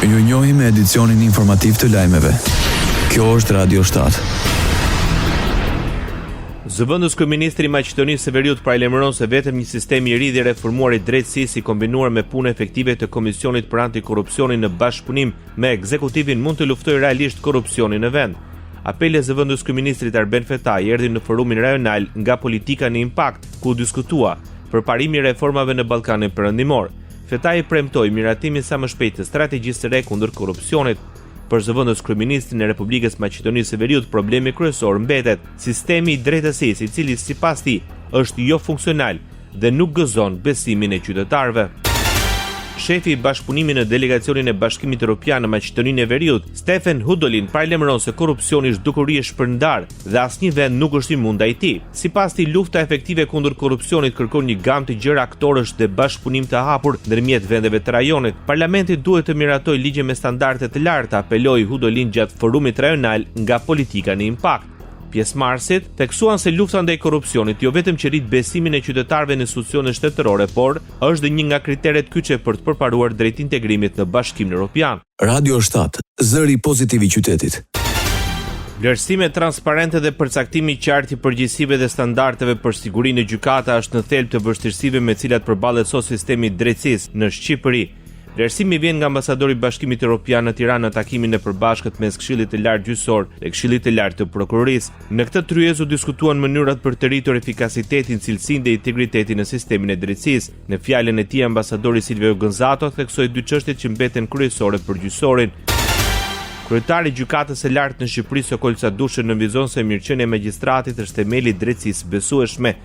Ju njohim me edicionin informativ të lajmeve. Kjo është Radio 7. Zëvendës kryeministri i Maqedonisë së Veriut paralajmëron se vetëm një sistem i ri dhe reformuar i drejtësisë i kombinuar me punë efektive të Komisionit për Antikorrupsionin në bashkëpunim me ekzekutivin mund të luftojë realisht korrupsionin në vend. Apeli i zëvendës kryeministrit Arben Fetaj erdhi në forumin rajonal nga politika në impakt, ku diskutua për parimin e reformave në Ballkanin Perëndimor. Fetaj premtoi miratimin sa më shpejt të strategjisë së re kundër korrupsionit. Për zëvendës kryeministrin e Republikës Maqedonisë së Veriut, problemi kryesor mbetet sistemi i drejtësisë, i cili sipas tij është jo funksional dhe nuk gëzon besimin e qytetarëve. Shefi i bashkëpunimit në delegacionin e Bashkimit Evropian në Maqedoninë e Veriut, Stefan Hudolin, paralajmëron se korrupsioni është dukuri e shpërndar dhe asnjë vend nuk është imund ndaj tij. Sipas tij, lufta efektive kundër korrupsionit kërkon një gamë të gjerë aktorësh dhe bashkëpunim të hapur ndërmjet vendeve të rajonit. Parlamenti duhet të miratojë ligje me standarde të larta, apeloi Hudolin gjatë forumit rajonal nga politika në impakt. Pjesëmarrësit theksuan se lufta ndaj korrupsionit jo vetëm që rrit besimin e qytetarëve në institucionet shtetërore, por është dhe një nga kriteret kyçe për të përparuar drejt integrimit në Bashkimin Evropian. Radio 7, zëri pozitiv i qytetit. Vlerësime transparente dhe përcaktimi i qartë i përgjegjësive dhe standardeve për sigurinë në gjykata është në thelb të vështirësive me cilat përballet sot sistemi i drejtësisë në Shqipëri. Vlerësimi vjen nga ambasadori i Bashkimit Evropian në Tiranë në takimin e përbashkët mes Këshillit të Lartë Gjyqësor dhe Këshillit të Lartë të Prokurorisë. Në këtë tryezë u diskutuan mënyrat për të rritur efikasitetin, cilësinë dhe integritetin në sistemin e drejtësisë. Në fjalën e tij, ambasadori Silvio Gonzato theksoi dy çështje që mbeten kryesore për gjyqësorin. Kryetari i Gjykatës së Lartë në Shqipëri, Sokol Sadushi, nënvizon se mirëqenia e magjistratit është themeli i drejtësisë besueshme.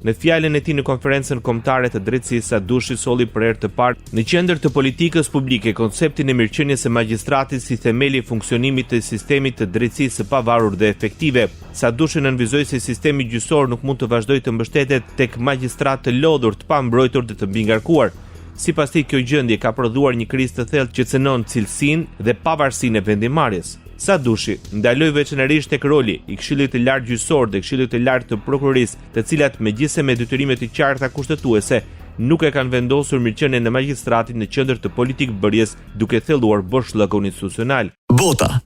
Në fjalën e tij në konferencën kombëtare të drejtësisë, Sadushi solli për herë të parë në qendër të politikës publike konceptin e mirëqenies së magjistratit si themeli i funksionimit të sistemit të drejtësisë së pavarur dhe efektive. Sadushi nënvizoi se sistemi gjyqësor nuk mund të vazhdojë të mbështetet tek magjistratë të lodhur, të pambrojtur dhe të mbingarkuar. Sipas tij, kjo gjendje ka prodhuar një krizë të thellë që cënon cilësinë dhe pavarësinë e vendimarrjes. Sadushi ndaloi veçanërisht tek roli i Këshillit të Lartë Gjyqësor dhe Këshillit të Lartë të Prokurorisë, të cilat megjithëse me detyrime të qarta kushtetuese nuk e kanë vendosur mirëqenien e magjistratit në qendër të politikë bërjes, duke thelluar boshllëkun institucional. Bota.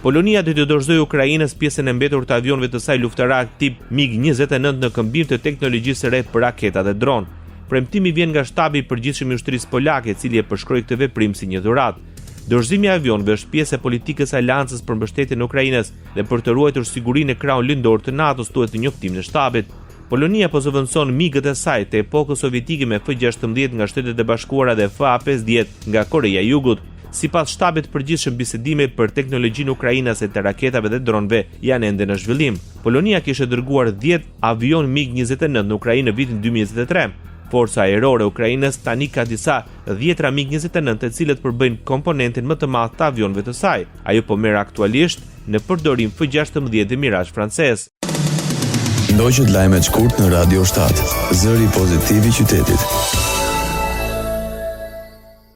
Polonia do të dorëzojë Ukrainës pjesën e mbetur të avionëve të saj luftarak tip MiG-29 në këmbim të teknologjisë së re për raketa dhe dron. Premtimi vjen nga shtabi i përgjithshëm i ushtrisë polake, i cili e përshkroi këtë veprim si një dhuratë. Dorëzimi i avionëve është pjesë e politikës së Aleancës për mbështetjen e Ukrainës dhe për të ruajtur sigurinë e krahun lindor të NATO-s, thuhet në njoftimin e shtabit. Polonia po zëvendëson MiG-ët e saj të epokës sovietike me F-16 nga Shtetet e Bashkuara dhe F-50 nga Koreja e Jugut. Sipas shtabit përgjithshëm, bisedime për teknologjinë ukrainase të raketave dhe dronëve janë ende në zhvillim. Polonia kishte dërguar 10 avion MiG-29 në Ukrainë në vitin 2023. Forca aerore e Ukrainës tani ka disa 10 MiG-29 të cilët përbëjnë komponentin më të madh të avionëve të saj. Ajo po merr aktualisht në përdorim F-16 dhe Mirage francez. Ndoqët lajmet shkurt në Radio 7, zëri pozitiv i qytetit.